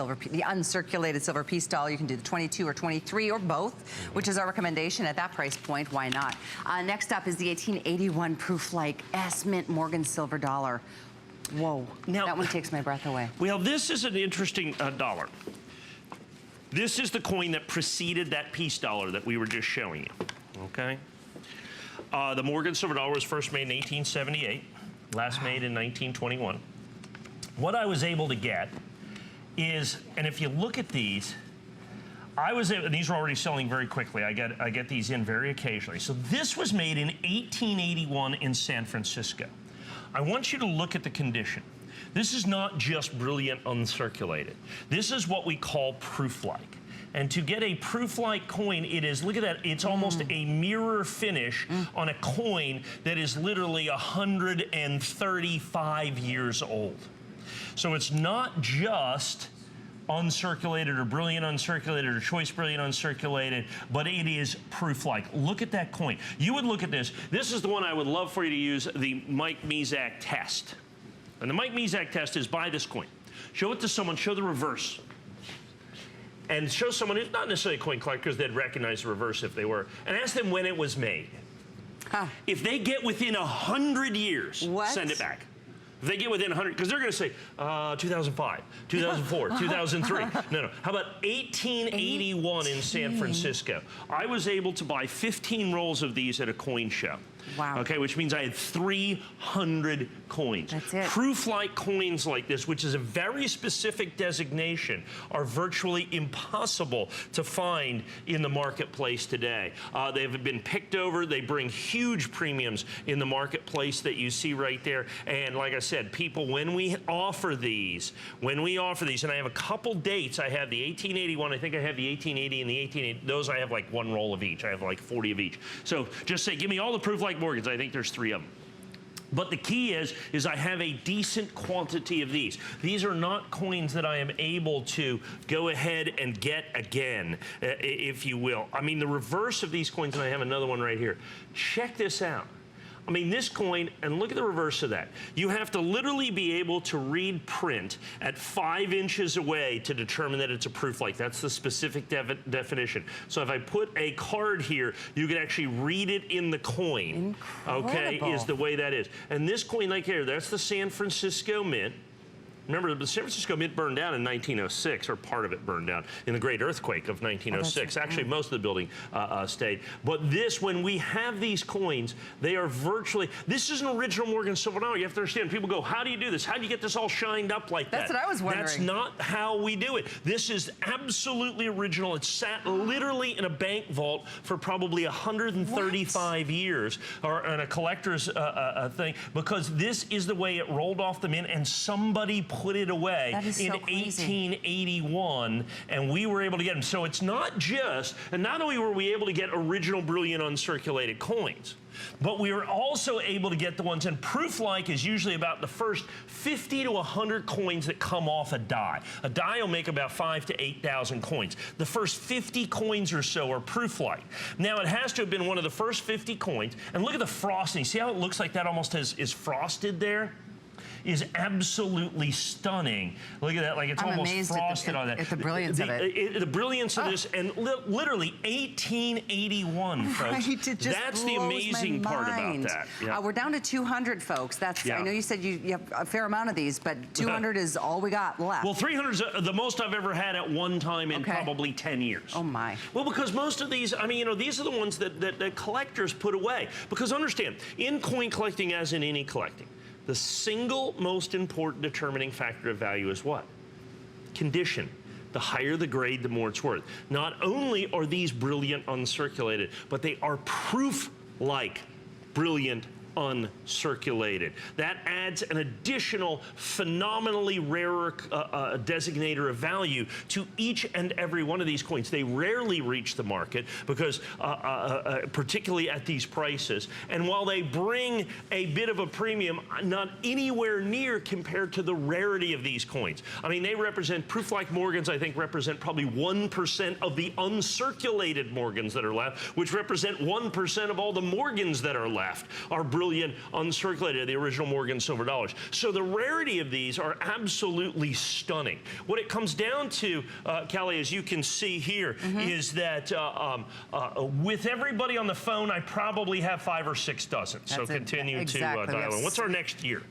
the uncirculated silver piece doll. You can do the 22 or 23 or both, which is our recommendation at that price point. Why not? Next up is the 1881 ProofLike SMint Morgan silver dollar. Whoa, now, that one takes my breath away. Well, this is an interesting dollar. This is the coin that preceded that piece dollar that we were just showing you, okay? The Morgan silver dollar was first made in 1878, last made in 1921. What I was able to get is, and if you look at these, these are already selling very quickly. I get these in very occasionally. So this was made in 1881 in San Francisco. I want you to look at the condition. This is not just brilliant uncirculated. This is what we call proof-like. And to get a proof-like coin, it is, look at that, it's almost a mirror finish on a coin that is literally 135 years old. So it's not just uncirculated or brilliant uncirculated or choice brilliant uncirculated, but it is proof-like. Look at that coin. You would look at this. This is the one I would love for you to use, the Mike Mezak test. And the Mike Mezak test is buy this coin. Show it to someone, show the reverse. And show someone who's not necessarily a coin collector because they'd recognize the reverse if they were. And ask them when it was made. Huh. If they get within 100 years, send it back. If they get within 100, because they're going to say 2005, 2004, 2003. No. How about 1881 in San Francisco? I was able to buy 15 rolls of these at a coin show. Wow. Okay, which means I had 300 coins. That's it. Proof-like coins like this, which is a very specific designation, are virtually impossible to find in the marketplace today. They've been picked over. They bring huge premiums in the marketplace that you see right there. And like I said, people, when we offer these, and I have a couple dates, I have the 1881, I think I have the 1880 and the 1880, those I have like one roll of each. I have like 40 of each. So just say, give me all the proof-like Morgans. I think there's 3 of them. But the key is I have a decent quantity of these. These are not coins that I am able to go ahead and get again, if you will. I mean, the reverse of these coins, and I have another one right here. Check this out. I mean, this coin, and look at the reverse of that. You have to literally be able to read print at 5 inches away to determine that it's a proof-like. That's the specific definition. So if I put a card here, you can actually read it in the coin. Incredible. Okay, is the way that is. And this coin like here, that's the San Francisco Mint. Remember, the San Francisco Mint burned down in 1906, or part of it burned down in the Great Earthquake of 1906. Actually, most of the building stayed. But this, when we have these coins, they are virtually, this is an original Morgan silver dollar. You have to understand, people go, how do you do this? How do you get this all shined up like that? That's what I was wondering. That's not how we do it. This is absolutely original. It sat literally in a bank vault for probably 135 years, or in a collector's thing, because this is the way it rolled off the mint, and somebody put it away in 1881, and we were able to get them. So it's not just, and not only were we able to get original brilliant uncirculated coins, but we were also able to get the ones, and proof-like is usually about the first 50 to 100 coins that come off a die. A die will make about 5,000 to 8,000 coins. The first 50 coins or so are proof-like. Now, it has to have been one of the first 50 coins, and look at the frosting. See how it looks like that almost is frosted there? Is absolutely stunning. Look at that, like it's almost frosted on that. At the brilliance of it. The brilliance of this, and literally 1881, folks. Right, it just that's the amazing part about that. Yeah. We're down to 200, folks. That's, I know you said you have a fair amount of these, but 200 is all we got left. Well, 300 is the most I've ever had at one time in probably 10 years. Oh my. Well, because most of these, I mean, you know, these are the ones that collectors put away. Because understand, in coin collecting as in any collecting, the single most important determining factor of value is what? Condition. The higher the grade, the more it's worth. Not only are these brilliant uncirculated, but they are proof-like brilliant uncirculated. That adds an additional phenomenally rarer designator of value to each and every one of these coins. They rarely reach the market because, particularly at these prices, and while they bring a bit of a premium, not anywhere near compared to the rarity of these coins. I mean, they represent, proof-like Morgans, I think, represent probably 1% of the uncirculated Morgans that are left, which represent 1% of all the Morgans that are left, are brilliant uncirculated, the original Morgan silver dollars. So the rarity of these are absolutely stunning. What it comes down to, Callie, as you can see here, is that with everybody on the phone, I probably have 5 or 6 dozen. So continue to dial in. What's our next year?